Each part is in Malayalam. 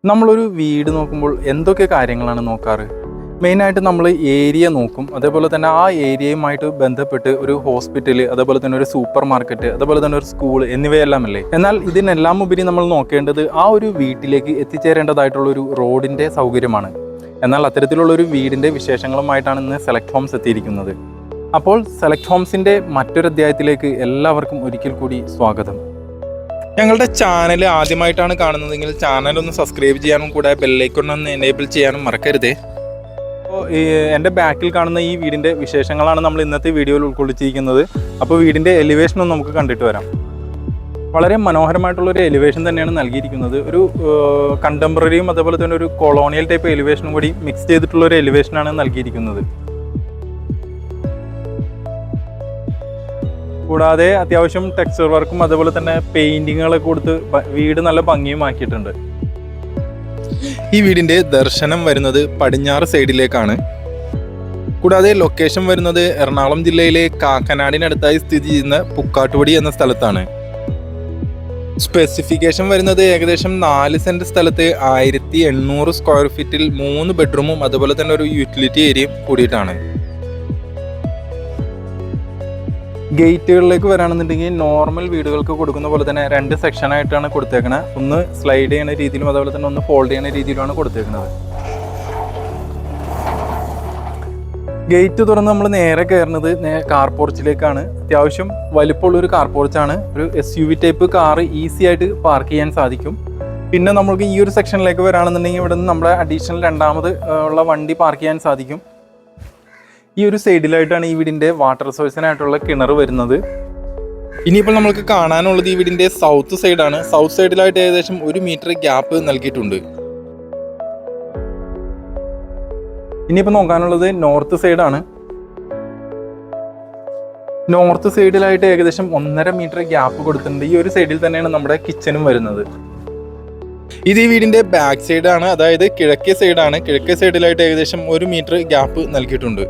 നമ്മളൊരു വീട് നോക്കുമ്പോൾ എന്തൊക്കെ കാര്യങ്ങളാണ് നോക്കാറ്? മെയിനായിട്ട് നമ്മൾ ഏരിയ നോക്കും. അതേപോലെ തന്നെ ആ ഏരിയയുമായിട്ട് ബന്ധപ്പെട്ട് ഒരു ഹോസ്പിറ്റൽ, അതേപോലെ തന്നെ ഒരു സൂപ്പർ മാർക്കറ്റ്, അതേപോലെ തന്നെ ഒരു സ്കൂൾ എന്നിവയെല്ലാം അല്ലേ. എന്നാൽ ഇതിനെല്ലാം ഉപരി നമ്മൾ നോക്കേണ്ടത് ആ ഒരു വീട്ടിലേക്ക് എത്തിച്ചേരേണ്ടതായിട്ടുള്ളൊരു റോഡിൻ്റെ സൗകര്യമാണ്. എന്നാൽ അത്തരത്തിലുള്ളൊരു വീടിൻ്റെ വിശേഷങ്ങളുമായിട്ടാണ് ഇന്ന് സെലക്ട് ഹോംസ് എത്തിയിരിക്കുന്നത്. അപ്പോൾ സെലക്ട് ഹോംസിൻ്റെ മറ്റൊരു അധ്യായത്തിലേക്ക് എല്ലാവർക്കും ഒരിക്കൽ കൂടി സ്വാഗതം. ഞങ്ങളുടെ ചാനൽ ആദ്യമായിട്ടാണ് കാണുന്നതെങ്കിൽ ചാനൽ ഒന്ന് സബ്സ്ക്രൈബ് ചെയ്യാനും കൂടെ ബെല്ലൈക്കൺ ഒന്ന് എനേബിൾ ചെയ്യാനും മറക്കരുത്. അപ്പോൾ എൻ്റെ ബാക്കിൽ കാണുന്ന ഈ വീടിൻ്റെ വിശേഷങ്ങളാണ് നമ്മൾ ഇന്നത്തെ വീഡിയോയിൽ ഉൾക്കൊള്ളിച്ചിരിക്കുന്നത്. അപ്പോൾ വീടിൻ്റെ എലിവേഷൻ ഒന്ന് നമുക്ക് കണ്ടിട്ട് വരാം. വളരെ മനോഹരമായിട്ടുള്ളൊരു എലിവേഷൻ തന്നെയാണ് നൽകിയിരിക്കുന്നത്. ഒരു കണ്ടംപററിയും അതേപോലെ തന്നെ ഒരു കൊളോണിയൽ ടൈപ്പ് എലിവേഷനും കൂടി മിക്സ് ചെയ്തിട്ടുള്ളൊരു എലിവേഷനാണ് നൽകിയിരിക്കുന്നത്. കൂടാതെ അത്യാവശ്യം ടെക്സ്ചർ വർക്കും അതേപോലെ തന്നെ പെയിന്റിങ്ങുകളൊക്കെ കൊടുത്ത് വീട് നല്ല ഭംഗിയും ആക്കിയിട്ടുണ്ട്. ഈ വീടിന്റെ ദർശനം വരുന്നത് പടിഞ്ഞാറ് സൈഡിലേക്കാണ്. കൂടാതെ ലൊക്കേഷൻ വരുന്നത് എറണാകുളം ജില്ലയിലെ കാക്കനാടിനടുത്തായി സ്ഥിതി ചെയ്യുന്ന പുക്കാട്ടുപടി എന്ന സ്ഥലത്താണ്. സ്പെസിഫിക്കേഷൻ വരുന്നത് ഏകദേശം 4 സെന്റ് സ്ഥലത്ത് 1800 സ്ക്വയർ ഫീറ്റിൽ 3 ബെഡ്റൂമും അതുപോലെ തന്നെ ഒരു യൂട്ടിലിറ്റി ഏരിയയും കൂടിയിട്ടാണ്. ഗേറ്റുകളിലേക്ക് വരാണെന്നുണ്ടെങ്കിൽ നോർമൽ വീടുകൾക്ക് കൊടുക്കുന്ന പോലെ തന്നെ 2 സെക്ഷനായിട്ടാണ് കൊടുത്തേക്കുന്നത്. ഒന്ന് സ്ലൈഡ് ചെയ്യുന്ന രീതിയിലും അതുപോലെ തന്നെ ഒന്ന് ഫോൾഡ് ചെയ്യുന്ന രീതിയിലുമാണ് കൊടുത്തേക്കുന്നത്. ഗേറ്റ് തുറന്ന് നമ്മൾ നേരെ കയറുന്നത് കാർ പോർച്ചിലേക്കാണ്. അത്യാവശ്യം വലിപ്പമുള്ളൊരു കാർ പോർച്ചാണ്. ഒരു SUV ടൈപ്പ് കാറ് ഈസി ആയിട്ട് പാർക്ക് ചെയ്യാൻ സാധിക്കും. പിന്നെ നമുക്ക് ഈ ഒരു സെക്ഷനിലേക്ക് വരാണെന്നുണ്ടെങ്കിൽ ഇവിടെ നിന്ന് നമ്മുടെ അഡീഷണൽ രണ്ടാമത് ഉള്ള വണ്ടി പാർക്ക് ചെയ്യാൻ സാധിക്കും. ഈ ഒരു സൈഡിലായിട്ടാണ് ഈ വീടിൻ്റെ വാട്ടർ സോഴ്സിനായിട്ടുള്ള കിണർ വരുന്നത്. ഇനിയിപ്പോൾ നമുക്ക് കാണാനുള്ളത് ഈ വീടിൻ്റെ സൗത്ത് സൈഡാണ്. സൗത്ത് സൈഡിലായിട്ട് ഏകദേശം 1 മീറ്റർ ഗ്യാപ്പ് നൽകിയിട്ടുണ്ട്. ഇനിയിപ്പോൾ നോക്കാനുള്ളത് നോർത്ത് സൈഡാണ്. നോർത്ത് സൈഡിലായിട്ട് ഏകദേശം 1.5 മീറ്റർ ഗ്യാപ്പ് കൊടുത്തിട്ടുണ്ട്. ഈ ഒരു സൈഡിൽ തന്നെയാണ് നമ്മുടെ കിച്ചനും വരുന്നത്. ഇത് ഈ വീടിൻ്റെ ബാക്ക് സൈഡാണ്, അതായത് കിഴക്കേ സൈഡാണ്. കിഴക്കേ സൈഡിലായിട്ട് ഏകദേശം 1 മീറ്റർ ഗ്യാപ്പ് നൽകിയിട്ടുണ്ട്.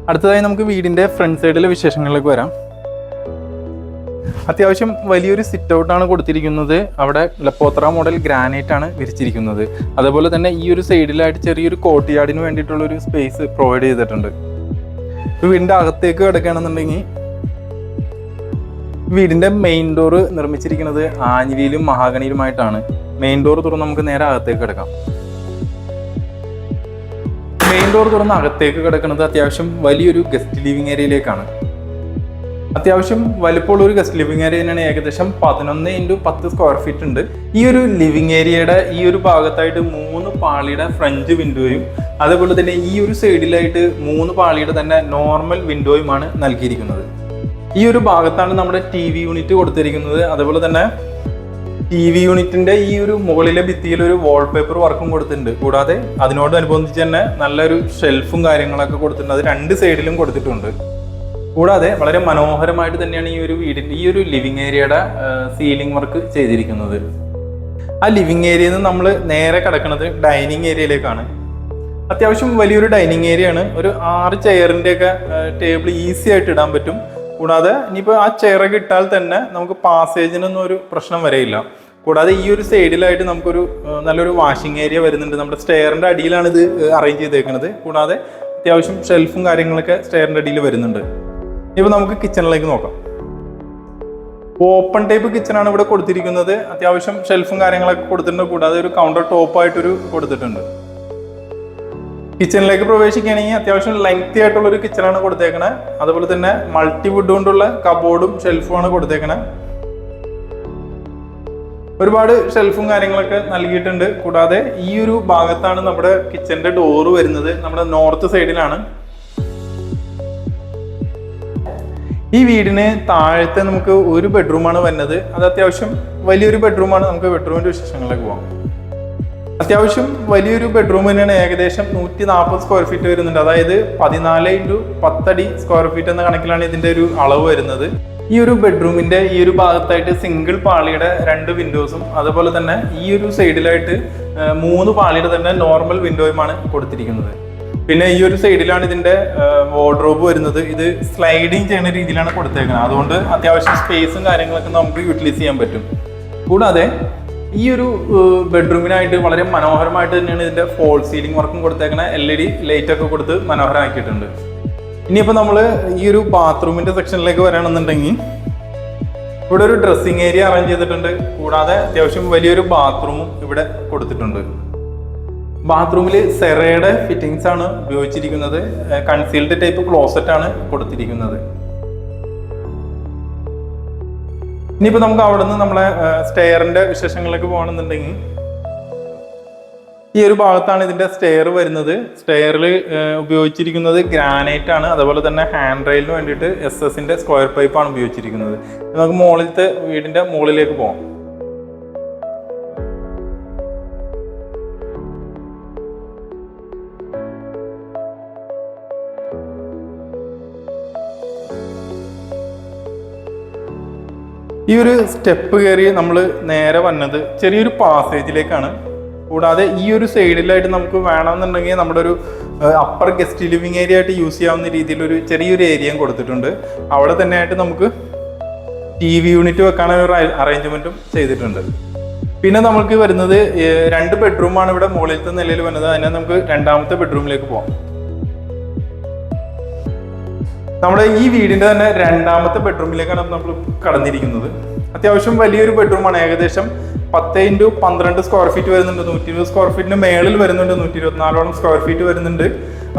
അടുത്തതായി നമുക്ക് വീടിൻ്റെ ഫ്രണ്ട് സൈഡിലെ വിശേഷങ്ങളിലേക്ക് വരാം. അത്യാവശ്യം വലിയൊരു സിറ്റ് ഔട്ടാണ് കൊടുത്തിരിക്കുന്നത്. അവിടെ ലപ്പോത്ര മോഡൽ ഗ്രാനൈറ്റ് ആണ് വിരിച്ചിരിക്കുന്നത്. അതേപോലെ തന്നെ ഈ ഒരു സൈഡിലായിട്ട് ചെറിയൊരു കോർട്ട്യാർഡിന് വേണ്ടിയിട്ടുള്ളൊരു സ്പേസ് പ്രൊവൈഡ് ചെയ്തിട്ടുണ്ട്. വീടിൻ്റെ അകത്തേക്ക് കിടക്കുകയാണെന്നുണ്ടെങ്കിൽ വീടിൻ്റെ മെയിൻ ഡോറ് നിർമ്മിച്ചിരിക്കുന്നത് ആഞ്ഞിലിയിലും മഹാഗണിയിലുമായിട്ടാണ്. മെയിൻ ഡോർ തുറന്ന് നമുക്ക് നേരെ അകത്തേക്ക് കിടക്കാം. മെയിൻ ഡോർ തുറന്ന് അകത്തേക്ക് കിടക്കുന്നത് അത്യാവശ്യം വലിയൊരു ഗസ്റ്റ് ലിവിങ് ഏരിയയിലേക്കാണ്. അത്യാവശ്യം വലിപ്പമുള്ള ഒരു ഗസ്റ്റ് ലിവിങ് ഏരിയ തന്നെയാണ്. ഏകദേശം 11x10 സ്ക്വയർ ഫീറ്റ് ഉണ്ട്. ഈ ഒരു ലിവിങ് ഏരിയയുടെ ഈ ഒരു ഭാഗത്തായിട്ട് 3 പാളിയുടെ ഫ്രഞ്ച് വിൻഡോയും അതേപോലെ തന്നെ ഈ ഒരു സൈഡിലായിട്ട് 3 പാളിയുടെ തന്നെ നോർമൽ വിൻഡോയുമാണ് നൽകിയിരിക്കുന്നത്. ഈ ഒരു ഭാഗത്താണ് നമ്മുടെ TV യൂണിറ്റ് കൊടുത്തിരിക്കുന്നത്. അതേപോലെ തന്നെ TV യൂണിറ്റിന്റെ ഈ ഒരു മുകളിലെ ഭിത്തിയിൽ ഒരു വാൾപേപ്പർ വർക്കും കൊടുത്തിട്ടുണ്ട്. കൂടാതെ അതിനോടനുബന്ധിച്ച് തന്നെ നല്ലൊരു ഷെൽഫും കാര്യങ്ങളൊക്കെ കൊടുത്തിട്ടുണ്ട്. അത് 2 സൈഡിലും കൊടുത്തിട്ടുണ്ട്. കൂടാതെ വളരെ മനോഹരമായിട്ട് തന്നെയാണ് ഈ ഒരു വീടിന്റെ ഈ ഒരു ലിവിങ് ഏരിയയുടെ സീലിംഗ് വർക്ക് ചെയ്തിരിക്കുന്നത്. ആ ലിവിങ് ഏരിയയിൽ നിന്ന് നമ്മൾ നേരെ കിടക്കുന്നത് ഡൈനിങ് ഏരിയയിലേക്കാണ്. അത്യാവശ്യം വലിയൊരു ഡൈനിങ് ഏരിയ ആണ്. ഒരു 6 ചെയറിന്റെ ഒക്കെ ടേബിൾ ഈസി ആയിട്ട് ഇടാൻ പറ്റും. കൂടാതെ ഇനിയിപ്പോൾ ആ ചെയറൊക്കെ ഇട്ടാൽ തന്നെ നമുക്ക് പാസേജിനൊന്നും ഒരു പ്രശ്നം വരെയില്ല. കൂടാതെ ഈ ഒരു സൈഡിലായിട്ട് നമുക്കൊരു നല്ലൊരു വാഷിംഗ് ഏരിയ വരുന്നുണ്ട്. നമ്മുടെ സ്റ്റെയറിൻ്റെ അടിയിലാണ് ഇത് അറേഞ്ച് ചെയ്തേക്കുന്നത്. കൂടാതെ അത്യാവശ്യം ഷെൽഫും കാര്യങ്ങളൊക്കെ സ്റ്റെയറിൻ്റെ അടിയിൽ വരുന്നുണ്ട്. ഇപ്പോൾ നമുക്ക് കിച്ചണിലേക്ക് നോക്കാം. ഓപ്പൺ ടൈപ്പ് കിച്ചണാണ് ഇവിടെ കൊടുത്തിരിക്കുന്നത്. അത്യാവശ്യം ഷെൽഫും കാര്യങ്ങളൊക്കെ കൊടുത്തിട്ടുണ്ട്. കൂടാതെ ഒരു കൗണ്ടർ ടോപ്പായിട്ടൊരു കൊടുത്തിട്ടുണ്ട്. കിച്ചണിലേക്ക് പ്രവേശിക്കുകയാണെങ്കിൽ അത്യാവശ്യം ലെങ്തി ആയിട്ടുള്ളൊരു കിച്ചണാണ് കൊടുത്തേക്കണേ. അതുപോലെ തന്നെ മൾട്ടിവുഡ് കൊണ്ടുള്ള കബോർഡും ഷെൽഫുമാണ് കൊടുത്തേക്കണേ. ഒരുപാട് ഷെൽഫും കാര്യങ്ങളൊക്കെ നൽകിയിട്ടുണ്ട്. കൂടാതെ ഈ ഒരു ഭാഗത്താണ് നമ്മുടെ കിച്ചന്റെ ഡോറ് വരുന്നത്. നമ്മുടെ നോർത്ത് സൈഡിലാണ്. ഈ വീടിന് താഴത്തെ നമുക്ക് ഒരു ബെഡ്റൂമാണ് വരുന്നത്. അത് അത്യാവശ്യം വലിയൊരു ബെഡ്റൂമാണ്. നമുക്ക് ബെഡ്റൂമിന്റെ വിശേഷങ്ങളിലേക്ക് പോകാം. അത്യാവശ്യം വലിയൊരു ബെഡ്റൂം തന്നെയാണ്. ഏകദേശം 140 സ്ക്വയർ ഫീറ്റ് വരുന്നുണ്ട്. അതായത് 14x10 അടി സ്ക്വയർ ഫീറ്റ് എന്ന കണക്കിലാണ് ഇതിന്റെ ഒരു അളവ് വരുന്നത്. ഈ ഒരു ബെഡ്റൂമിന്റെ ഈ ഒരു ഭാഗത്തായിട്ട് സിംഗിൾ പാളിയുടെ 2 വിൻഡോസും അതുപോലെ തന്നെ ഈ ഒരു സൈഡിലായിട്ട് 3 പാളിയുടെ തന്നെ നോർമൽ വിൻഡോയുമാണ് കൊടുത്തിരിക്കുന്നത്. പിന്നെ ഈ ഒരു സൈഡിലാണ് ഇതിന്റെ വാർഡ്രോബ് വരുന്നത്. ഇത് സ്ലൈഡിങ് ചെയ്യുന്ന രീതിയിലാണ് കൊടുത്തേക്കുന്നത്. അതുകൊണ്ട് അത്യാവശ്യം സ്പേസും കാര്യങ്ങളൊക്കെ നമുക്ക് യൂട്ടിലൈസ് ചെയ്യാൻ പറ്റും. കൂടാതെ ഈ ഒരു ബെഡ്റൂമിനായിട്ട് വളരെ മനോഹരമായിട്ട് തന്നെയാണ് ഇതിൻ്റെ ഫോൾ സീലിംഗ് വർക്കും കൊടുത്തേക്കണ LED ലൈറ്റൊക്കെ കൊടുത്ത് മനോഹരമാക്കിയിട്ടുണ്ട്. ഇനിയിപ്പോൾ നമ്മൾ ഈ ഒരു ബാത്റൂമിൻ്റെ സെക്ഷനിലേക്ക് വരികയാണെന്നുണ്ടെങ്കിൽ ഇവിടെ ഒരു ഡ്രസ്സിങ് ഏരിയ അറേഞ്ച് ചെയ്തിട്ടുണ്ട്. കൂടാതെ അത്യാവശ്യം വലിയൊരു ബാത്റൂമും ഇവിടെ കൊടുത്തിട്ടുണ്ട്. ബാത്റൂമിൽ സെറയുടെ ഫിറ്റിംഗ്സ് ആണ് ഉപയോഗിച്ചിരിക്കുന്നത്. കൺസീൽഡ് ടൈപ്പ് ക്ലോസറ്റ് ആണ് കൊടുത്തിരിക്കുന്നത്. ഇനിയിപ്പോൾ നമുക്ക് അവിടെ നിന്ന് നമ്മളെ സ്റ്റെയറിൻ്റെ വിശേഷങ്ങളിലേക്ക് പോകണമെന്നുണ്ടെങ്കിൽ ഈ ഒരു ഭാഗത്താണ് ഇതിൻ്റെ സ്റ്റെയർ വരുന്നത്. സ്റ്റെയറിൽ ഉപയോഗിച്ചിരിക്കുന്നത് ഗ്രാനൈറ്റ് ആണ്. അതുപോലെ തന്നെ ഹാൻഡ് റെയിലിന് വേണ്ടിയിട്ട് SS-ന്റെ സ്ക്വയർ പൈപ്പാണ് ഉപയോഗിച്ചിരിക്കുന്നത്. നമുക്ക് മുകളിലത്തെ വീടിൻ്റെ മുകളിലേക്ക് പോകാം. ഈ ഒരു സ്റ്റെപ്പ് കയറി നമ്മൾ നേരെ വന്നത് ചെറിയൊരു പാസേജിലേക്കാണ്. കൂടാതെ ഈ ഒരു സൈഡിലായിട്ട് നമുക്ക് വേണമെന്നുണ്ടെങ്കിൽ നമ്മുടെ ഒരു അപ്പർ ഗസ്റ്റ് ലിവിങ് ഏരിയ ആയിട്ട് യൂസ് ചെയ്യാവുന്ന രീതിയിലൊരു ചെറിയൊരു ഏരിയയും കൊടുത്തിട്ടുണ്ട്. അവിടെ തന്നെ ആയിട്ട് നമുക്ക് TV യൂണിറ്റ് വെക്കാനൊരു അറേഞ്ച്മെൻറ്റും ചെയ്തിട്ടുണ്ട്. പിന്നെ നമുക്ക് വരുന്നത് 2 ബെഡ്റൂമാണ് ഇവിടെ മുകളിലത്തെ നിലയിൽ വരുന്നത്. അതിനെ നമുക്ക് രണ്ടാമത്തെ ബെഡ്റൂമിലേക്ക് പോകാം. നമ്മുടെ ഈ വീടിൻ്റെ തന്നെ രണ്ടാമത്തെ ബെഡ്റൂമിലേക്കാണ് നമ്മൾ കടന്നിരിക്കുന്നത്. അത്യാവശ്യം വലിയൊരു ബെഡ്റൂമാണ്. ഏകദേശം 10x12 സ്ക്വയർ ഫീറ്റ് വരുന്നുണ്ട്. 120 സ്ക്വയർ ഫീറ്റിന് മേളിൽ വരുന്നുണ്ട്. 124ഓളം സ്ക്വയർ ഫീറ്റ് വരുന്നുണ്ട്.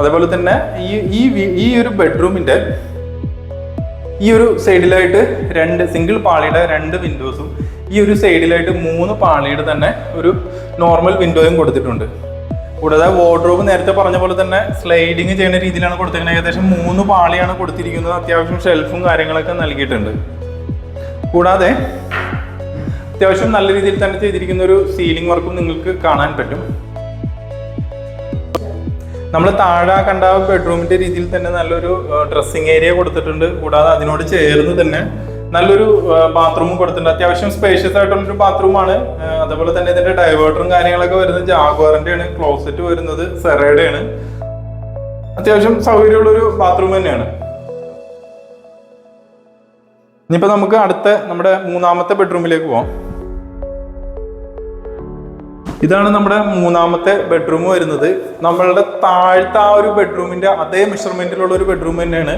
അതുപോലെ തന്നെ ഈ ഒരു ബെഡ്റൂമിൻ്റെ ഈ ഒരു സൈഡിലായിട്ട് 2 സിംഗിൾ പാളിയുടെ 2 വിൻഡോസും ഈ ഒരു സൈഡിലായിട്ട് 3 പാളിയുടെ തന്നെ ഒരു നോർമൽ വിൻഡോയും കൊടുത്തിട്ടുണ്ട്. കൂടാതെ വാർഡ്രോബ് നേരത്തെ പറഞ്ഞ പോലെ തന്നെ സ്ലൈഡിങ് ചെയ്യുന്ന രീതിയിലാണ് കൊടുത്തിരിക്കുന്നത്. ഏകദേശം 3 പാളിയാണ് കൊടുത്തിരിക്കുന്നത്. അത്യാവശ്യം ഷെൽഫും കാര്യങ്ങളൊക്കെ നൽകിയിട്ടുണ്ട്. കൂടാതെ അത്യാവശ്യം നല്ല രീതിയിൽ തന്നെ ചെയ്തിരിക്കുന്ന ഒരു സീലിംഗ് വർക്കും നിങ്ങൾക്ക് കാണാൻ പറ്റും. നമ്മൾ താഴെ കണ്ട ബെഡ്റൂമിൻ്റെ രീതിയിൽ തന്നെ നല്ലൊരു ഡ്രസ്സിങ് ഏരിയ കൊടുത്തിട്ടുണ്ട്. കൂടാതെ അതിനോട് ചേർന്ന് തന്നെ നല്ലൊരു ബാത്റൂമും കൊടുത്തിട്ടുണ്ട്. അത്യാവശ്യം സ്പേഷ്യസ് ആയിട്ടുള്ളൊരു ബാത്റൂമാണ്. അതുപോലെ തന്നെ ഇതിന്റെ ഡൈവേർട്ടറും കാര്യങ്ങളൊക്കെ വരുന്നത് ജാഗ്വാറിന്റെ ആണ്. ക്ലോസറ്റ് വരുന്നത് സെറയുടെ ആണ്. അത്യാവശ്യം സൗകര്യമുള്ളൊരു ബാത്റൂം തന്നെയാണ്. ഇനിയിപ്പോൾ നമുക്ക് അടുത്ത നമ്മുടെ 3ാമത്തെ ബെഡ്റൂമിലേക്ക് പോകാം. ഇതാണ് നമ്മുടെ 3ാമത്തെ ബെഡ്റൂം വരുന്നത്. നമ്മളുടെ താഴത്തെ ആ ഒരു ബെഡ്റൂമിന്റെ അതേ മെഷർമെന്റിലുള്ള ഒരു ബെഡ്റൂം തന്നെയാണ്.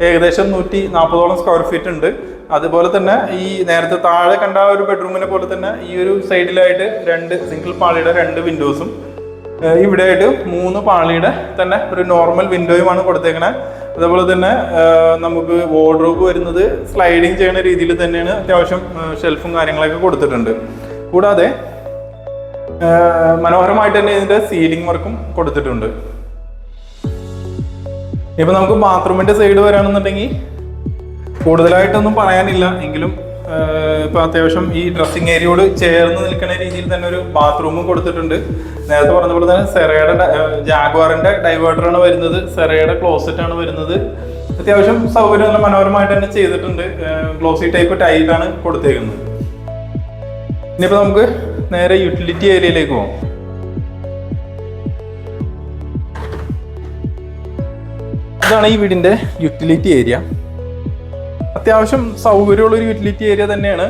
ഏകദേശം 140ഓളം സ്ക്വയർ ഫീറ്റ് ഉണ്ട്. അതുപോലെ തന്നെ ഈ നേരത്തെ താഴെ കണ്ട ഒരു ബെഡ്റൂമിനെ പോലെ തന്നെ ഈ ഒരു സൈഡിലായിട്ട് 2 സിംഗിൾ പാളിയുടെ 2 വിൻഡോസും ഇവിടെ ആയിട്ട് 3 പാളിയുടെ തന്നെ ഒരു നോർമൽ വിൻഡോയുമാണ് കൊടുത്തേക്കണേ. അതുപോലെ തന്നെ നമുക്ക് വാർഡ്രോബ് വരുന്നത് സ്ലൈഡിങ് ചെയ്യുന്ന രീതിയിൽ തന്നെയാണ്. അത്യാവശ്യം ഷെൽഫും കാര്യങ്ങളൊക്കെ കൊടുത്തിട്ടുണ്ട്. കൂടാതെ മനോഹരമായിട്ട് തന്നെ ഇതിന്റെ സീലിംഗ് വർക്കും കൊടുത്തിട്ടുണ്ട്. ഇപ്പൊ നമുക്ക് ബാത്റൂമിന്റെ സൈഡ് വരാണെന്നുണ്ടെങ്കിൽ കൂടുതലായിട്ടൊന്നും പറയാനില്ല. എങ്കിലും ഇപ്പൊ അത്യാവശ്യം ഈ ഡ്രസ്സിങ് ഏരിയയോട് ചേർന്ന് നിൽക്കുന്ന രീതിയിൽ തന്നെ ഒരു ബാത്റൂമും കൊടുത്തിട്ടുണ്ട്. നേരത്തെ പറഞ്ഞ പോലെ തന്നെ സെറയുടെ ജാഗ്വാറിന്റെ ഡൈവേർട്ടറാണ് വരുന്നത്. സെറയുടെ ക്ലോസറ്റ് ആണ് വരുന്നത്. അത്യാവശ്യം സൗകര്യം നല്ല മനോഹരമായിട്ട് തന്നെ ചെയ്തിട്ടുണ്ട്. ഗ്ലോസി ടൈപ്പ് ടൈലാണ് കൊടുത്തേക്കുന്നത്. ഇനിയിപ്പോ നമുക്ക് നേരെ യൂട്ടിലിറ്റി ഏരിയയിലേക്ക് പോകാം. ഇതാണ് ഈ വീടിന്റെ യൂട്ടിലിറ്റി ഏരിയ. അത്യാവശ്യം സൗകര്യമുള്ളൊരു യൂട്ടിലിറ്റി ഏരിയ തന്നെയാണ്.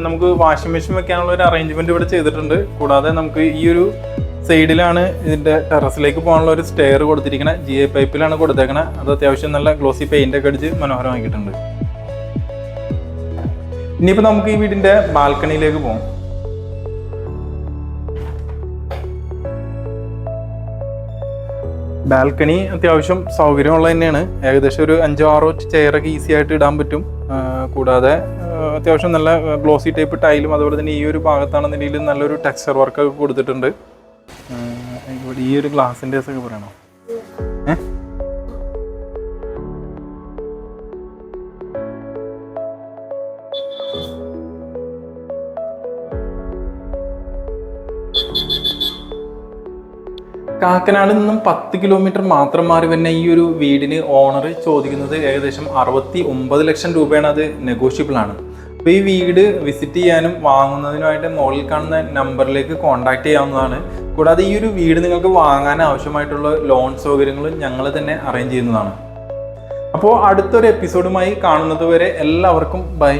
നമുക്ക് വാഷിംഗ് മെഷീൻ വെക്കാനുള്ള ഒരു അറേഞ്ച്മെന്റ് ഇവിടെ ചെയ്തിട്ടുണ്ട്. കൂടാതെ നമുക്ക് ഈ ഒരു സൈഡിലാണ് ഇതിന്റെ ടെറസിലേക്ക് പോകാനുള്ള ഒരു സ്റ്റെയർ കൊടുത്തിരിക്കുന്നത്. GI പൈപ്പിലാണ് കൊടുത്തേക്കണത്. അത് അത്യാവശ്യം നല്ല ഗ്ലോസി പെയിന്റ് ഒക്കെ അടിച്ച് മനോഹരമാക്കിയിട്ടുണ്ട്. ഇനിയിപ്പോൾ നമുക്ക് ഈ വീടിന്റെ ബാൽക്കണിയിലേക്ക് പോകാം. ബാൽക്കണി അത്യാവശ്യം സൗകര്യമുള്ളത് തന്നെയാണ്. ഏകദേശം ഒരു 5-6 ചെയറൊക്കെ ഈസി ആയിട്ട് ഇടാൻ പറ്റും. കൂടാതെ അത്യാവശ്യം നല്ല ഗ്ലോസി ടൈപ്പ് ടൈലും അതുപോലെ തന്നെ ഈ ഒരു ഭാഗത്താണെന്നുണ്ടെങ്കിൽ നല്ലൊരു ടെക്സ്ചർ വർക്കൊക്കെ കൊടുത്തിട്ടുണ്ട്. ഇവിടെ ഈ ഒരു ഗ്ലാസിൻ്റെ ഒക്കെ പറയണോ? കാക്കനാട് നിന്നും 10 കിലോമീറ്റർ മാത്രം മാറി വരുന്ന ഈ ഒരു വീടിന് ഓണർ ചോദിക്കുന്നത് ഏകദേശം 69 ലക്ഷം രൂപയാണ്. അത് നെഗോഷ്യബിൾ ആണ്. അപ്പോൾ ഈ വീട് വിസിറ്റ് ചെയ്യാനും വാങ്ങുന്നതിനുമായിട്ട് മുകളിൽ കാണുന്ന നമ്പറിലേക്ക് കോൺടാക്ട് ചെയ്യാവുന്നതാണ്. കൂടാതെ ഈ ഒരു വീട് നിങ്ങൾക്ക് വാങ്ങാൻ ആവശ്യമായിട്ടുള്ള ലോൺ സൗകര്യങ്ങളും ഞങ്ങൾ തന്നെ അറേഞ്ച് ചെയ്യുന്നതാണ്. അപ്പോൾ അടുത്തൊരു എപ്പിസോഡുമായി കാണുന്നത് വരെ എല്ലാവർക്കും ബൈ.